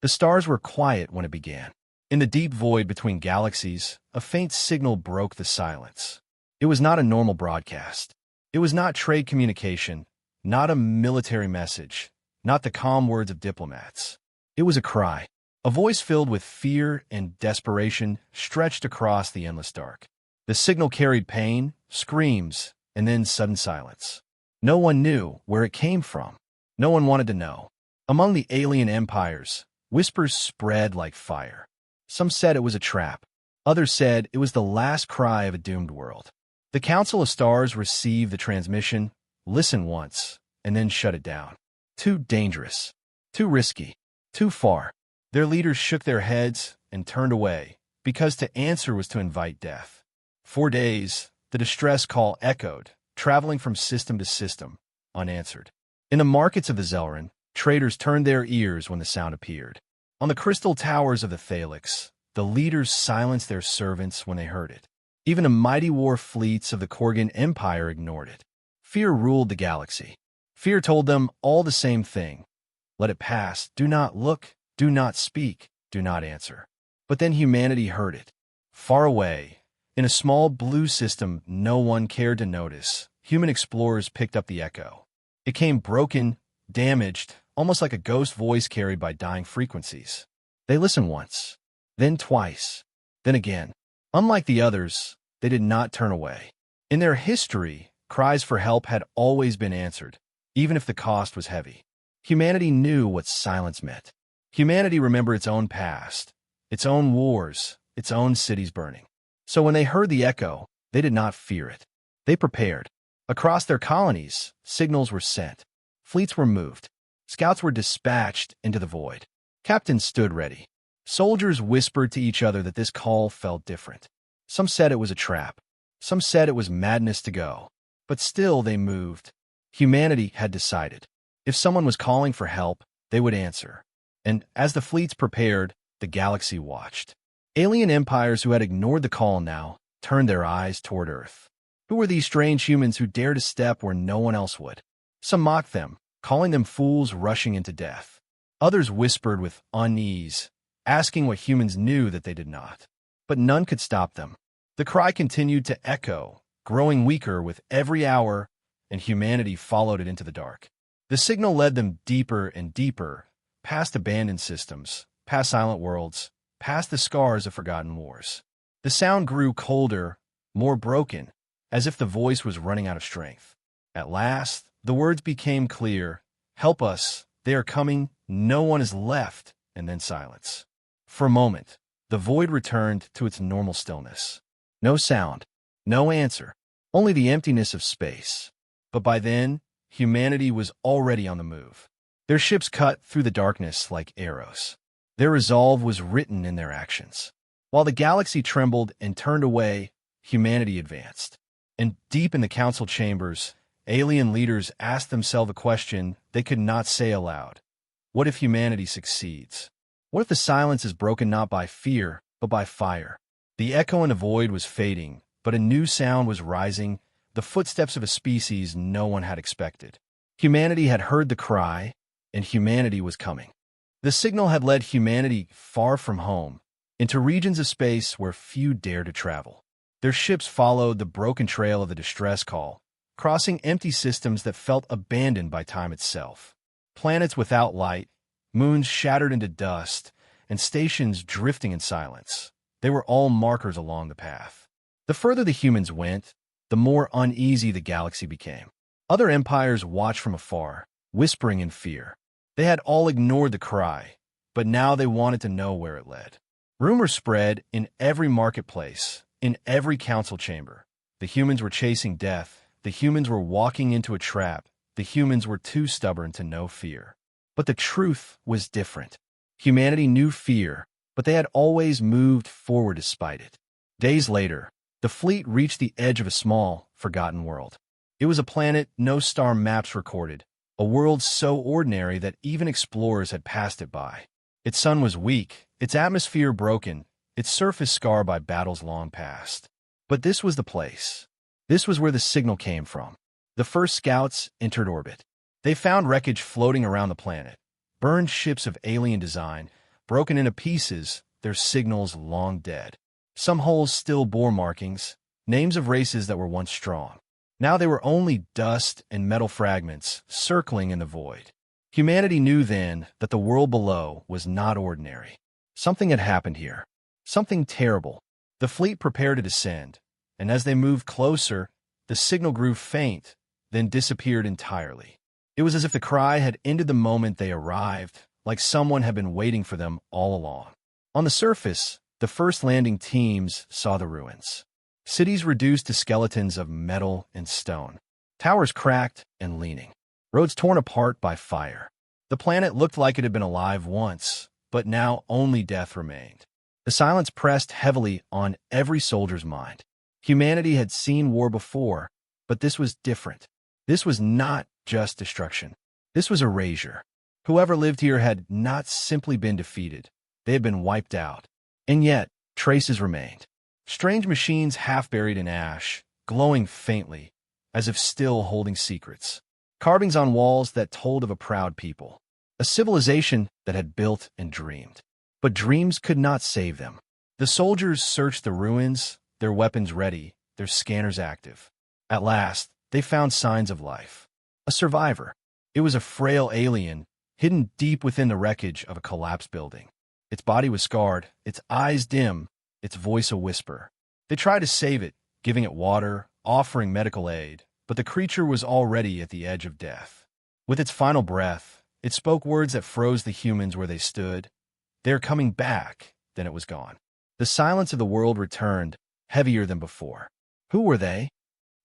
The stars were quiet when it began. In the deep void between galaxies, a faint signal broke the silence. It was not a normal broadcast. It was not trade communication, not a military message, not the calm words of diplomats. It was a cry. A voice filled with fear and desperation stretched across the endless dark. The signal carried pain, screams, and then sudden silence. No one knew where it came from. No one wanted to know. Among the alien empires, whispers spread like fire. Some said it was a trap. Others said it was the last cry of a doomed world. The Council of Stars received the transmission, listened once, and then shut it down. Too dangerous. Too risky. Too far. Their leaders shook their heads and turned away, because to answer was to invite death. For days, the distress call echoed, traveling from system to system, unanswered. In the markets of the Zelran, traders turned their ears when the sound appeared. On the crystal towers of the Thalix, the leaders silenced their servants when they heard it. Even the mighty war fleets of the Korgan Empire ignored it. Fear ruled the galaxy. Fear told them all the same thing. Let it pass. Do not look. Do not speak. Do not answer. But then humanity heard it. Far away, in a small blue system no one cared to notice, human explorers picked up the echo. It came broken, damaged, almost like a ghost voice carried by dying frequencies. They listened once, then twice, then again. Unlike the others, they did not turn away. In their history, cries for help had always been answered, even if the cost was heavy. Humanity knew what silence meant. Humanity remembered its own past, its own wars, its own cities burning. So when they heard the echo, they did not fear it. They prepared. Across their colonies, signals were sent. Fleets were moved. Scouts were dispatched into the void. Captains stood ready. Soldiers whispered to each other that this call felt different. Some said it was a trap. Some said it was madness to go. But still they moved. Humanity had decided. If someone was calling for help, they would answer. And as the fleets prepared, the galaxy watched. Alien empires who had ignored the call now turned their eyes toward Earth. Who were these strange humans who dared to step where no one else would? Some mocked them, calling them fools rushing into death. Others whispered with unease, asking what humans knew that they did not. But none could stop them. The cry continued to echo, growing weaker with every hour, and humanity followed it into the dark. The signal led them deeper and deeper, past abandoned systems, past silent worlds, past the scars of forgotten wars. The sound grew colder, more broken, as if the voice was running out of strength. At last, the words became clear. Help us. They are coming. No one is left. And then silence. For a moment, the void returned to its normal stillness. No sound. No answer. Only the emptiness of space. But by then, humanity was already on the move. Their ships cut through the darkness like arrows. Their resolve was written in their actions. While the galaxy trembled and turned away, humanity advanced. And deep in the council chambers, alien leaders asked themselves a question they could not say aloud. What if humanity succeeds? What if the silence is broken not by fear, but by fire? The echo in the void was fading, but a new sound was rising, the footsteps of a species no one had expected. Humanity had heard the cry, and humanity was coming. The signal had led humanity far from home, into regions of space where few dared to travel. Their ships followed the broken trail of the distress call, crossing empty systems that felt abandoned by time itself. Planets without light, moons shattered into dust, and stations drifting in silence. They were all markers along the path. The further the humans went, the more uneasy the galaxy became. Other empires watched from afar, whispering in fear. They had all ignored the cry, but now they wanted to know where it led. Rumors spread in every marketplace, in every council chamber. The humans were chasing death. The humans were walking into a trap. The humans were too stubborn to know fear. But the truth was different. Humanity knew fear, but they had always moved forward despite it. Days later, the fleet reached the edge of a small, forgotten world. It was a planet no star maps recorded, a world so ordinary that even explorers had passed it by. Its sun was weak, its atmosphere broken, its surface scarred by battles long past. But this was the place. This was where the signal came from. The first scouts entered orbit. They found wreckage floating around the planet, burned ships of alien design, broken into pieces, their signals long dead. Some holes still bore markings, names of races that were once strong. Now they were only dust and metal fragments circling in the void. Humanity knew then that the world below was not ordinary. Something had happened here. Something terrible. The fleet prepared to descend, and as they moved closer, the signal grew faint, then disappeared entirely. It was as if the cry had ended the moment they arrived, like someone had been waiting for them all along. On the surface, the first landing teams saw the ruins. Cities reduced to skeletons of metal and stone. Towers cracked and leaning. Roads torn apart by fire. The planet looked like it had been alive once, but now only death remained. The silence pressed heavily on every soldier's mind. Humanity had seen war before, but this was different. This was not just destruction. This was erasure. Whoever lived here had not simply been defeated. They had been wiped out. And yet, traces remained. Strange machines half buried in ash, glowing faintly, as if still holding secrets. Carvings on walls that told of a proud people. A civilization that had built and dreamed. But dreams could not save them. The soldiers searched the ruins, their weapons ready, their scanners active. At last, they found signs of life. A survivor. It was a frail alien, hidden deep within the wreckage of a collapsed building. Its body was scarred, its eyes dim, its voice a whisper. They tried to save it, giving it water, offering medical aid, but the creature was already at the edge of death. With its final breath, it spoke words that froze the humans where they stood. "They're coming back," then it was gone. The silence of the world returned, heavier than before. Who were they?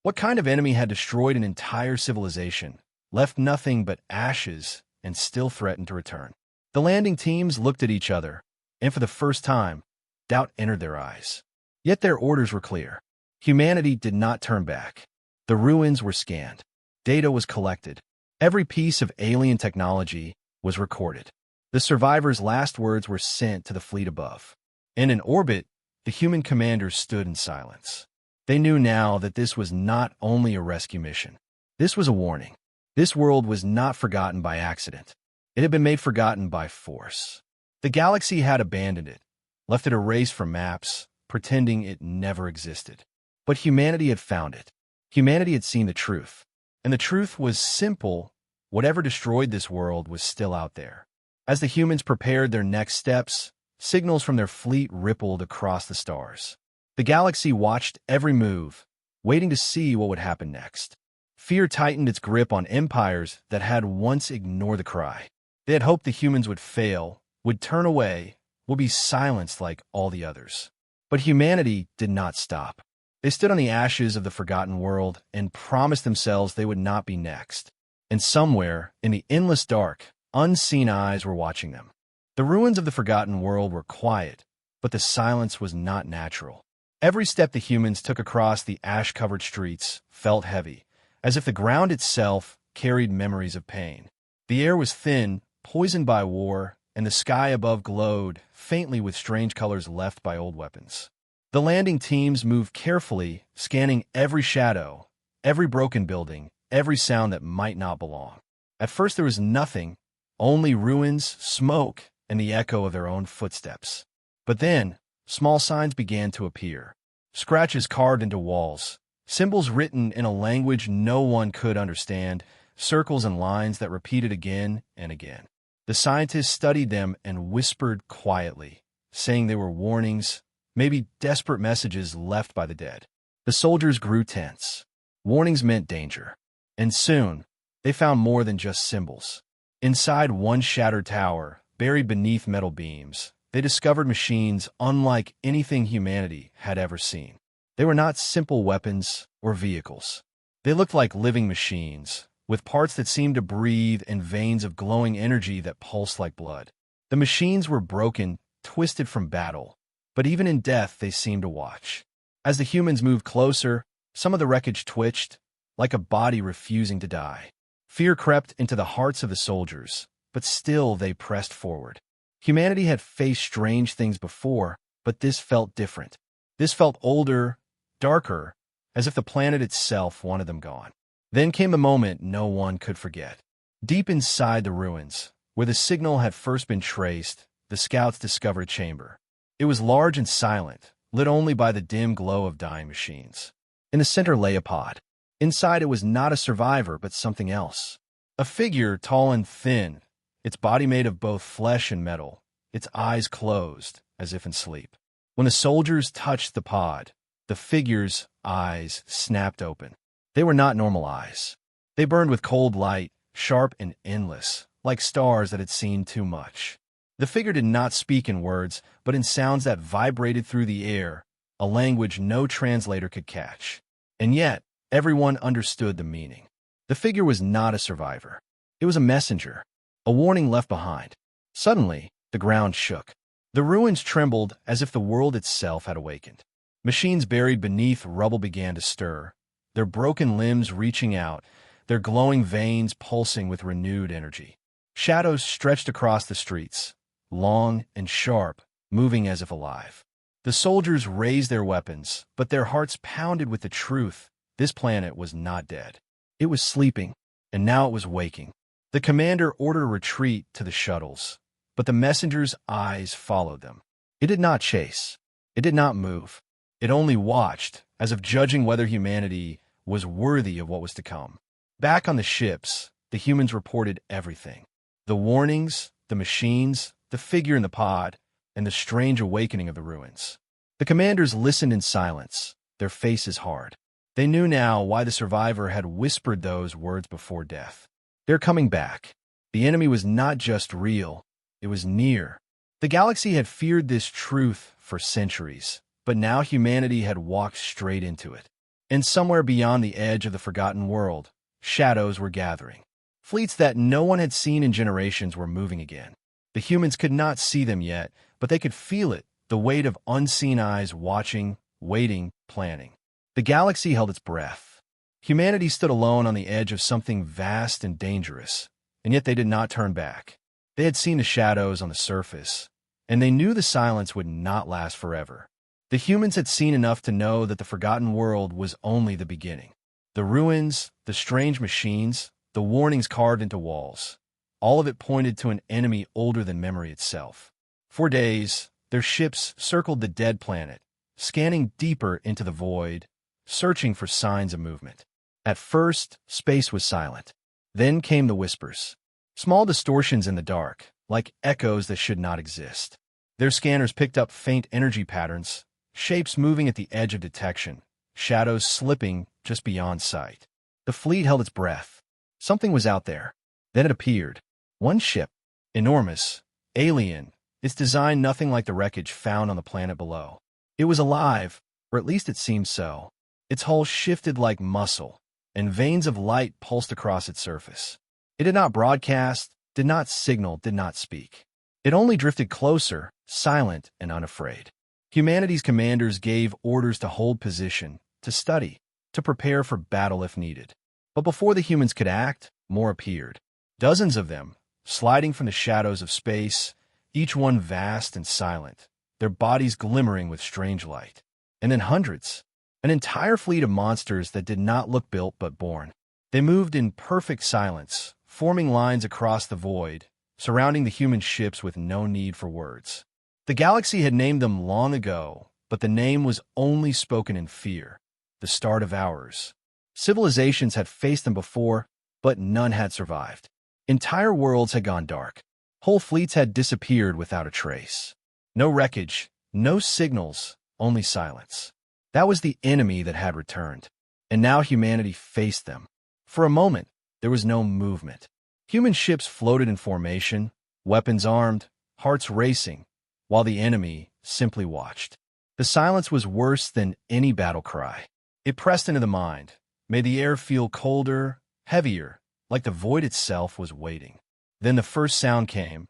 What kind of enemy had destroyed an entire civilization, left nothing but ashes, and still threatened to return? The landing teams looked at each other, and for the first time, doubt entered their eyes. Yet their orders were clear. Humanity did not turn back. The ruins were scanned. Data was collected. Every piece of alien technology was recorded. The survivors' last words were sent to the fleet above. And in orbit, the human commanders stood in silence. They knew now that this was not only a rescue mission. This was a warning. This world was not forgotten by accident. It had been made forgotten by force. The galaxy had abandoned it, left it erased from maps, pretending it never existed. But humanity had found it. Humanity had seen the truth. And the truth was simple. Whatever destroyed this world was still out there. As the humans prepared their next steps, signals from their fleet rippled across the stars. The galaxy watched every move, waiting to see what would happen next. Fear tightened its grip on empires that had once ignored the cry. They had hoped the humans would fail, would turn away, would be silenced like all the others. But humanity did not stop. They stood on the ashes of the forgotten world and promised themselves they would not be next. And somewhere, in the endless dark, unseen eyes were watching them. The ruins of the forgotten world were quiet, but the silence was not natural. Every step the humans took across the ash-covered streets felt heavy, as if the ground itself carried memories of pain. The air was thin, poisoned by war, and the sky above glowed faintly with strange colors left by old weapons. The landing teams moved carefully, scanning every shadow, every broken building, every sound that might not belong. At first there was nothing, only ruins, smoke, and the echo of their own footsteps. But then, small signs began to appear. Scratches carved into walls, symbols written in a language no one could understand, circles and lines that repeated again and again. The scientists studied them and whispered quietly, saying they were warnings, maybe desperate messages left by the dead. The soldiers grew tense. Warnings meant danger. And soon, they found more than just symbols. Inside one shattered tower, buried beneath metal beams, they discovered machines unlike anything humanity had ever seen. They were not simple weapons or vehicles. They looked like living machines, with parts that seemed to breathe and veins of glowing energy that pulsed like blood. The machines were broken, twisted from battle, but even in death they seemed to watch. As the humans moved closer, some of the wreckage twitched, like a body refusing to die. Fear crept into the hearts of the soldiers, but still they pressed forward. Humanity had faced strange things before, but this felt different. This felt older, darker, as if the planet itself wanted them gone. Then came the moment no one could forget. Deep inside the ruins, where the signal had first been traced, the scouts discovered a chamber. It was large and silent, lit only by the dim glow of dying machines. In the center lay a pod. Inside it was not a survivor, but something else. A figure, tall and thin, its body made of both flesh and metal, its eyes closed, as if in sleep. When the soldiers touched the pod, the figure's eyes snapped open. They were not normal eyes. They burned with cold light, sharp and endless, like stars that had seen too much. The figure did not speak in words, but in sounds that vibrated through the air, a language no translator could catch. And yet, everyone understood the meaning. The figure was not a survivor. It was a messenger, a warning left behind. Suddenly, the ground shook. The ruins trembled as if the world itself had awakened. Machines buried beneath rubble began to stir, their broken limbs reaching out, their glowing veins pulsing with renewed energy. Shadows stretched across the streets, long and sharp, moving as if alive. The soldiers raised their weapons, but their hearts pounded with the truth. This planet was not dead. It was sleeping, and now it was waking. The commander ordered a retreat to the shuttles, but the messenger's eyes followed them. It did not chase. It did not move. It only watched, as if judging whether humanity was worthy of what was to come. Back on the ships, the humans reported everything. The warnings, the machines, the figure in the pod, and the strange awakening of the ruins. The commanders listened in silence, their faces hard. They knew now why the survivor had whispered those words before death. They're coming back. The enemy was not just real, it was near. The galaxy had feared this truth for centuries, but now humanity had walked straight into it. And somewhere beyond the edge of the forgotten world, shadows were gathering. Fleets that no one had seen in generations were moving again. The humans could not see them yet, but they could feel it, the weight of unseen eyes watching, waiting, planning. The galaxy held its breath. Humanity stood alone on the edge of something vast and dangerous, and yet they did not turn back. They had seen the shadows on the surface, and they knew the silence would not last forever. The humans had seen enough to know that the forgotten world was only the beginning. The ruins, the strange machines, the warnings carved into walls, all of it pointed to an enemy older than memory itself. For days, their ships circled the dead planet, scanning deeper into the void, searching for signs of movement. At first, space was silent. Then came the whispers. Small distortions in the dark, like echoes that should not exist. Their scanners picked up faint energy patterns, shapes moving at the edge of detection, shadows slipping just beyond sight. The fleet held its breath. Something was out there. Then it appeared. One ship, enormous, alien, its design nothing like the wreckage found on the planet below. It was alive, or at least it seemed so. Its hull shifted like muscle, and veins of light pulsed across its surface. It did not broadcast, did not signal, did not speak. It only drifted closer, silent and unafraid. Humanity's commanders gave orders to hold position, to study, to prepare for battle if needed. But before the humans could act, more appeared. Dozens of them, sliding from the shadows of space, each one vast and silent, their bodies glimmering with strange light. And then hundreds, an entire fleet of monsters that did not look built but born. They moved in perfect silence, forming lines across the void, surrounding the human ships with no need for words. The galaxy had named them long ago, but the name was only spoken in fear, the start of ours. Civilizations had faced them before, but none had survived. Entire worlds had gone dark. Whole fleets had disappeared without a trace. No wreckage, no signals, only silence. That was the enemy that had returned. And now humanity faced them. For a moment, there was no movement. Human ships floated in formation, weapons armed, hearts racing, while the enemy simply watched. The silence was worse than any battle cry. It pressed into the mind, made the air feel colder, heavier, like the void itself was waiting. Then the first sound came,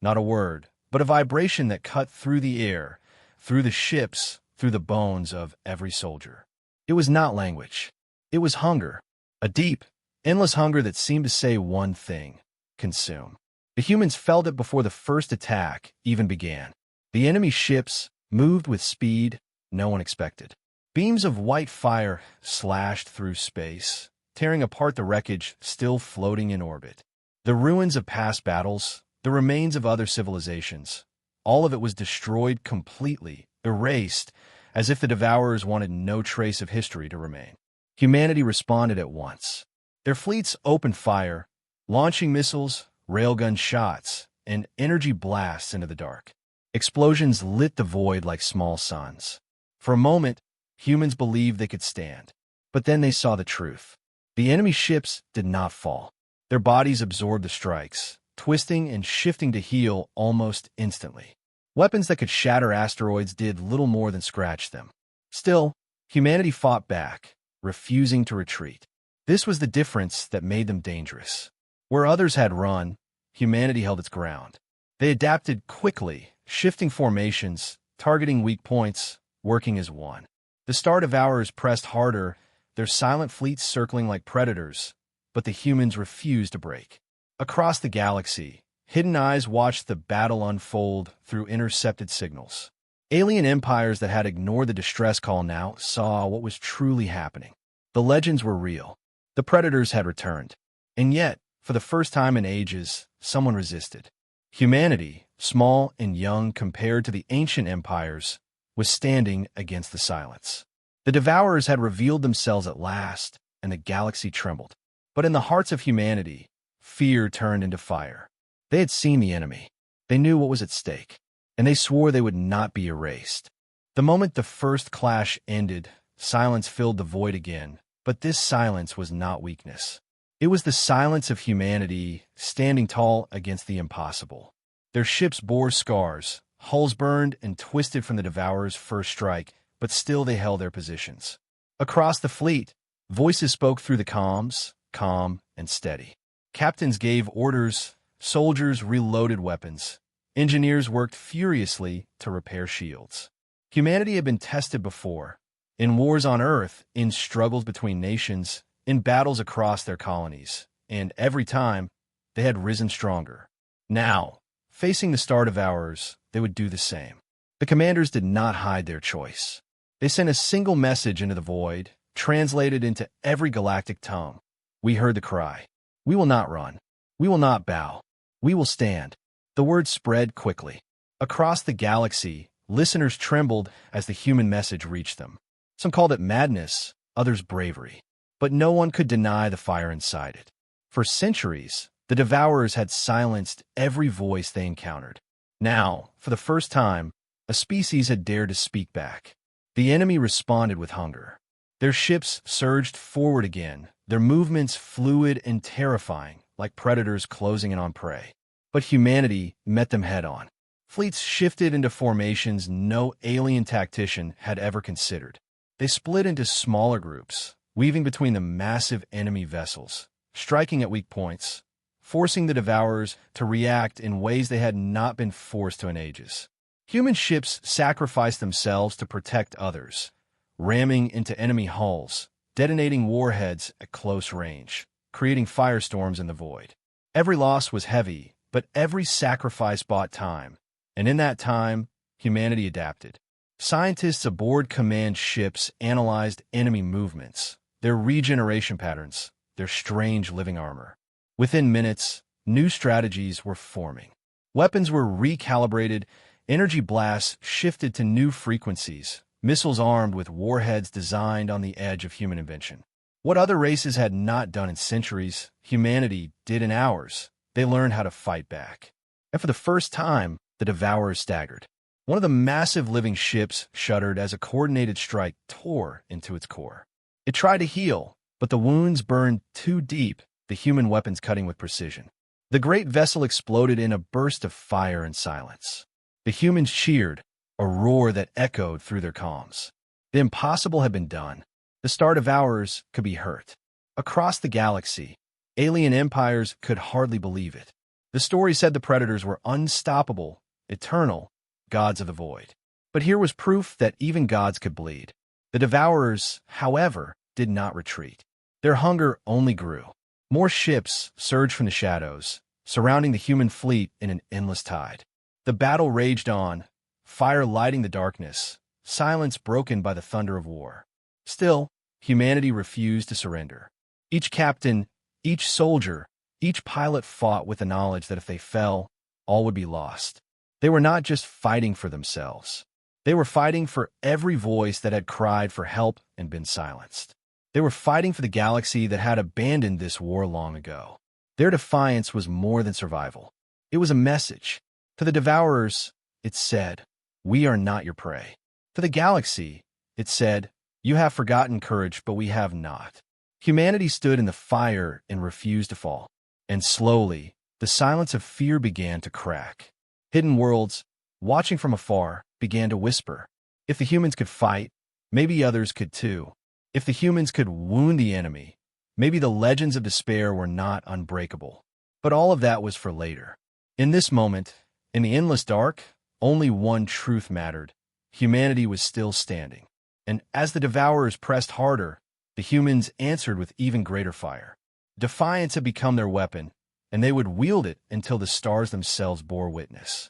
not a word, but a vibration that cut through the air, through the ships, through the bones of every soldier. It was not language. It was hunger, a deep, endless hunger that seemed to say one thing: consume. The humans felt it before the first attack even began. The enemy ships moved with speed no one expected. Beams of white fire slashed through space, tearing apart the wreckage still floating in orbit. The ruins of past battles, the remains of other civilizations, All of it was destroyed completely, erased, as if the Devourers wanted no trace of history to remain. Humanity responded at once. Their fleets opened fire, launching missiles, railgun shots, and energy blasts into the dark. Explosions lit the void like small suns. For a moment, humans believed they could stand. But then they saw the truth. The enemy ships did not fall. Their bodies absorbed the strikes, twisting and shifting to heal almost instantly. Weapons that could shatter asteroids did little more than scratch them. Still, humanity fought back, refusing to retreat. This was the difference that made them dangerous. Where others had run, humanity held its ground. They adapted quickly, shifting formations, targeting weak points, working as one. The Star Devourers pressed harder, their silent fleets circling like predators, but the humans refused to break. Across the galaxy, hidden eyes watched the battle unfold through intercepted signals. Alien empires that had ignored the distress call now saw what was truly happening. The legends were real. The predators had returned. And yet, for the first time in ages, someone resisted. Humanity, small and young compared to the ancient empires, was standing against the silence. The Devourers had revealed themselves at last, and the galaxy trembled. But in the hearts of humanity, fear turned into fire. They had seen the enemy. They knew what was at stake, and they swore they would not be erased. The moment the first clash ended, silence filled the void again, but this silence was not weakness. It was the silence of humanity standing tall against the impossible. Their ships bore scars, hulls burned and twisted from the Devourers' first strike, but still they held their positions. Across the fleet, voices spoke through the comms, calm and steady. Captains gave orders, soldiers reloaded weapons, engineers worked furiously to repair shields. Humanity had been tested before, in wars on Earth, in struggles between nations, in battles across their colonies, and every time, they had risen stronger. Now, facing the Star Devourers, they would do the same. The commanders did not hide their choice. They sent a single message into the void, translated into every galactic tongue. We heard the cry. We will not run. We will not bow. We will stand. The word spread quickly. Across the galaxy, listeners trembled as the human message reached them. Some called it madness, others bravery. But no one could deny the fire inside it. For centuries, the Devourers had silenced every voice they encountered. Now, for the first time, a species had dared to speak back. The enemy responded with hunger. Their ships surged forward again, their movements fluid and terrifying, like predators closing in on prey. But humanity met them head-on. Fleets shifted into formations no alien tactician had ever considered. They split into smaller groups, weaving between the massive enemy vessels, striking at weak points, forcing the Devourers to react in ways they had not been forced to in ages. Human ships sacrificed themselves to protect others, ramming into enemy hulls, detonating warheads at close range, creating firestorms in the void. Every loss was heavy, but every sacrifice bought time, and in that time, humanity adapted. Scientists aboard command ships analyzed enemy movements, their regeneration patterns, their strange living armor. Within minutes, new strategies were forming. Weapons were recalibrated, energy blasts shifted to new frequencies, missiles armed with warheads designed on the edge of human invention. What other races had not done in centuries, humanity did in hours. They learned how to fight back. And for the first time, the Devourers staggered. One of the massive living ships shuddered as a coordinated strike tore into its core. It tried to heal, but the wounds burned too deep, the human weapons cutting with precision. The great vessel exploded in a burst of fire and silence. The humans cheered, a roar that echoed through their comms. The impossible had been done. The Star Devourers could be hurt. Across the galaxy, alien empires could hardly believe it. The story said the predators were unstoppable, eternal, gods of the void. But here was proof that even gods could bleed. The Devourers, however, did not retreat. Their hunger only grew. More ships surged from the shadows, surrounding the human fleet in an endless tide. The battle raged on, fire lighting the darkness, silence broken by the thunder of war. Still, humanity refused to surrender. Each captain, each soldier, each pilot fought with the knowledge that if they fell, all would be lost. They were not just fighting for themselves. They were fighting for every voice that had cried for help and been silenced. They were fighting for the galaxy that had abandoned this war long ago. Their defiance was more than survival. It was a message. To the Devourers, it said, "We are not your prey." To the galaxy, it said, "You have forgotten courage, but we have not." Humanity stood in the fire and refused to fall. And slowly, the silence of fear began to crack. Hidden worlds, watching from afar, began to whisper, "If the humans could fight, maybe others could too. If the humans could wound the enemy, maybe the legends of despair were not unbreakable." But all of that was for later. In this moment, in the endless dark, only one truth mattered. Humanity was still standing. And as the Devourers pressed harder, the humans answered with even greater fire. Defiance had become their weapon, and they would wield it until the stars themselves bore witness.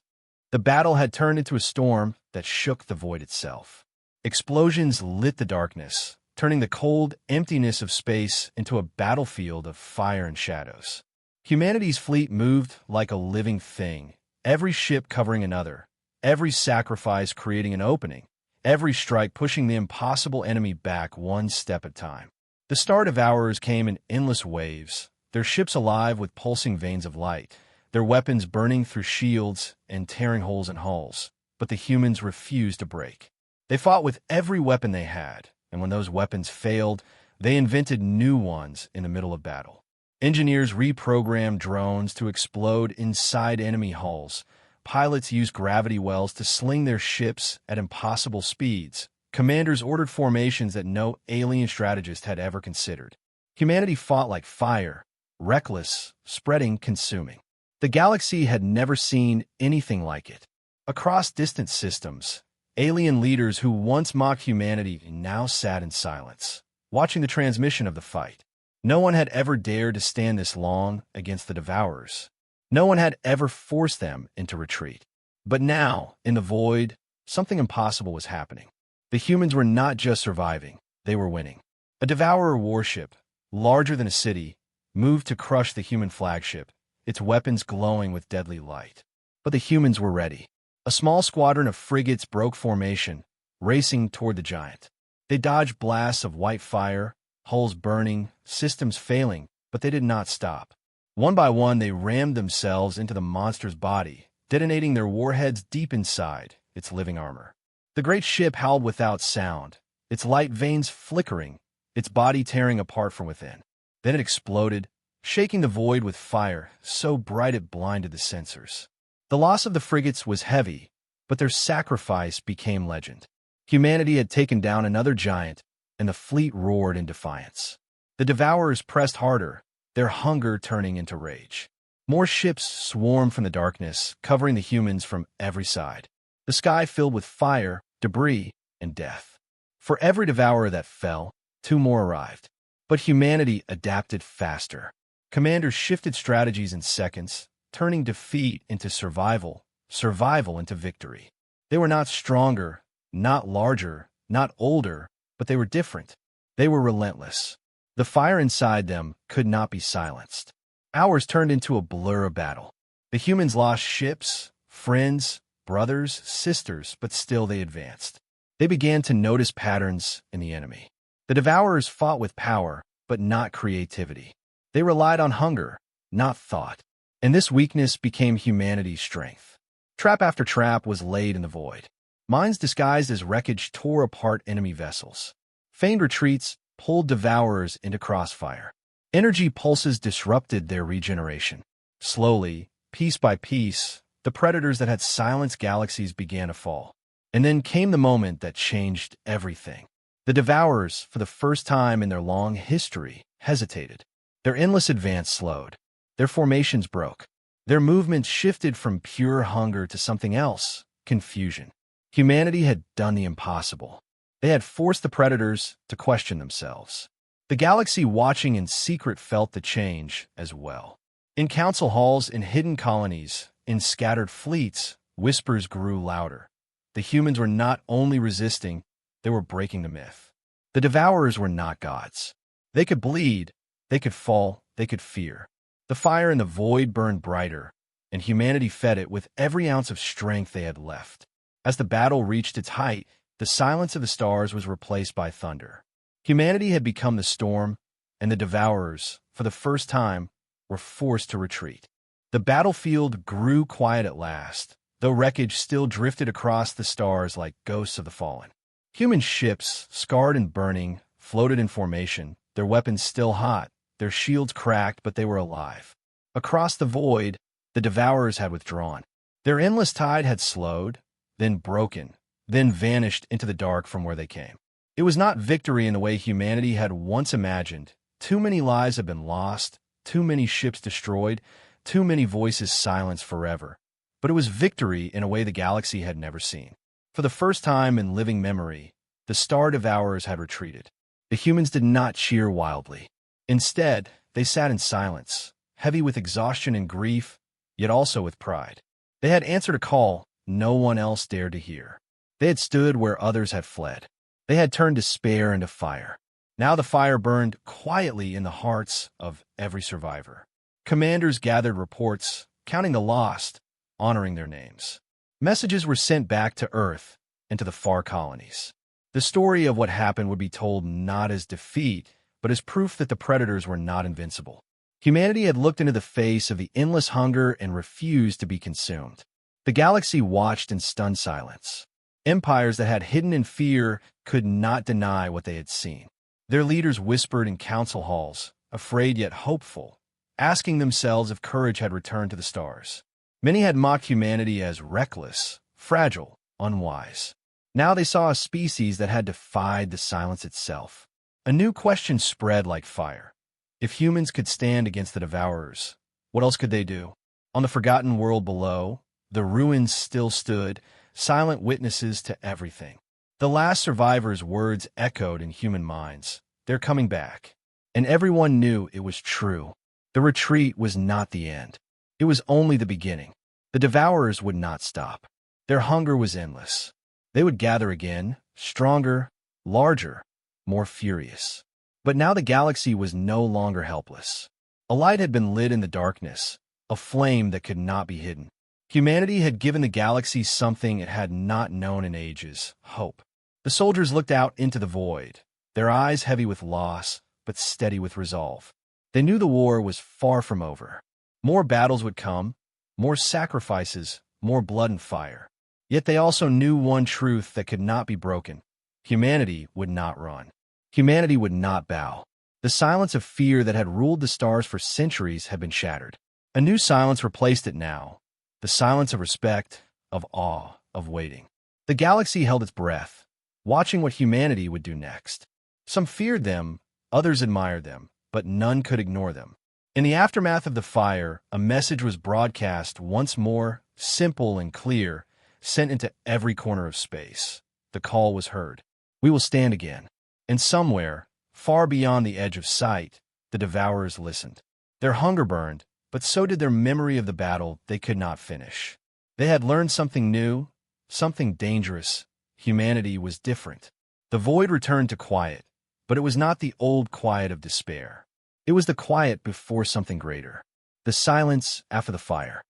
The battle had turned into a storm that shook the void itself. Explosions lit the darkness, turning the cold emptiness of space into a battlefield of fire and shadows. Humanity's fleet moved like a living thing, every ship covering another, every sacrifice creating an opening, every strike pushing the impossible enemy back one step at a time. The Star Devourers came in endless waves, their ships alive with pulsing veins of light, their weapons burning through shields and tearing holes in hulls. But the humans refused to break. They fought with every weapon they had, and when those weapons failed, they invented new ones in the middle of battle. Engineers reprogrammed drones to explode inside enemy hulls. Pilots used gravity wells to sling their ships at impossible speeds. Commanders ordered formations that no alien strategist had ever considered. Humanity fought like fire, reckless, spreading, consuming. The galaxy had never seen anything like it. Across distant systems, alien leaders who once mocked humanity now sat in silence, watching the transmission of the fight. No one had ever dared to stand this long against the Devourers. No one had ever forced them into retreat. But now, in the void, something impossible was happening. The humans were not just surviving, they were winning. A Devourer warship, larger than a city, moved to crush the human flagship, its weapons glowing with deadly light. But the humans were ready. A small squadron of frigates broke formation, racing toward the giant. They dodged blasts of white fire, hulls burning, systems failing, but they did not stop. One by one, they rammed themselves into the monster's body, detonating their warheads deep inside its living armor. The great ship howled without sound, its light veins flickering, its body tearing apart from within. Then it exploded, shaking the void with fire so bright it blinded the sensors. The loss of the frigates was heavy, but their sacrifice became legend. Humanity had taken down another giant, and the fleet roared in defiance. The Devourers pressed harder, their hunger turning into rage. More ships swarmed from the darkness, covering the humans from every side. The sky filled with fire, debris, and death. For every Devourer that fell, two more arrived. But humanity adapted faster. Commanders shifted strategies in seconds, turning defeat into survival, survival into victory. They were not stronger, not larger, not older, but they were different. They were relentless. The fire inside them could not be silenced. Hours turned into a blur of battle. The humans lost ships, friends, brothers, sisters, but still they advanced. They began to notice patterns in the enemy. The Devourers fought with power, but not creativity. They relied on hunger, not thought. And this weakness became humanity's strength. Trap after trap was laid in the void. Mines disguised as wreckage tore apart enemy vessels. Feigned retreats pulled Devourers into crossfire. Energy pulses disrupted their regeneration. Slowly, piece by piece, the predators that had silenced galaxies began to fall. And then came the moment that changed everything. The Devourers, for the first time in their long history, hesitated. Their endless advance slowed. Their formations broke. Their movements shifted from pure hunger to something else, confusion. Humanity had done the impossible. They had forced the predators to question themselves. The galaxy watching in secret felt the change as well. In council halls, in hidden colonies, in scattered fleets, whispers grew louder. The humans were not only resisting, they were breaking the myth. The Devourers were not gods. They could bleed, they could fall, they could fear. The fire in the void burned brighter, and humanity fed it with every ounce of strength they had left. As the battle reached its height, the silence of the stars was replaced by thunder. Humanity had become the storm, and the Devourers, for the first time, were forced to retreat. The battlefield grew quiet at last, though wreckage still drifted across the stars like ghosts of the fallen. Human ships, scarred and burning, floated in formation, their weapons still hot, their shields cracked, but they were alive. Across the void, the Devourers had withdrawn. Their endless tide had slowed, then broken, then vanished into the dark from where they came. It was not victory in the way humanity had once imagined. Too many lives had been lost, too many ships destroyed, too many voices silenced forever. But it was victory in a way the galaxy had never seen. For the first time in living memory, the Star Devourers had retreated. The humans did not cheer wildly. Instead, they sat in silence, heavy with exhaustion and grief, yet also with pride. They had answered a call no one else dared to hear. They had stood where others had fled. They had turned despair into fire. Now the fire burned quietly in the hearts of every survivor. Commanders gathered reports, counting the lost, honoring their names. Messages were sent back to Earth and to the far colonies. The story of what happened would be told not as defeat, but as proof that the predators were not invincible. Humanity had looked into the face of the endless hunger and refused to be consumed. The galaxy watched in stunned silence. Empires that had hidden in fear could not deny what they had seen. Their leaders whispered in council halls, afraid yet hopeful, asking themselves if courage had returned to the stars. Many had mocked humanity as reckless, fragile, unwise. Now they saw a species that had defied the silence itself. A new question spread like fire. If humans could stand against the Devourers, what else could they do? On the forgotten world below, the ruins still stood, silent witnesses to everything. The last survivors' words echoed in human minds. They're coming back. And everyone knew it was true. The retreat was not the end. It was only the beginning. The Devourers would not stop. Their hunger was endless. They would gather again, stronger, larger, more furious. But now the galaxy was no longer helpless. A light had been lit in the darkness, a flame that could not be hidden. Humanity had given the galaxy something it had not known in ages: hope. The soldiers looked out into the void, their eyes heavy with loss, but steady with resolve. They knew the war was far from over. More battles would come, more sacrifices, more blood and fire. Yet they also knew one truth that could not be broken. Humanity would not run. Humanity would not bow. The silence of fear that had ruled the stars for centuries had been shattered. A new silence replaced it now. The silence of respect, of awe, of waiting. The galaxy held its breath, watching what humanity would do next. Some feared them, others admired them, but none could ignore them. In the aftermath of the fire, a message was broadcast once more, simple and clear, sent into every corner of space. The call was heard. We will stand again. And somewhere, far beyond the edge of sight, the Devourers listened. Their hunger burned, but so did their memory of the battle they could not finish. They had learned something new, something dangerous. Humanity was different. The void returned to quiet, but it was not the old quiet of despair. It was the quiet before something greater. The silence after the fire.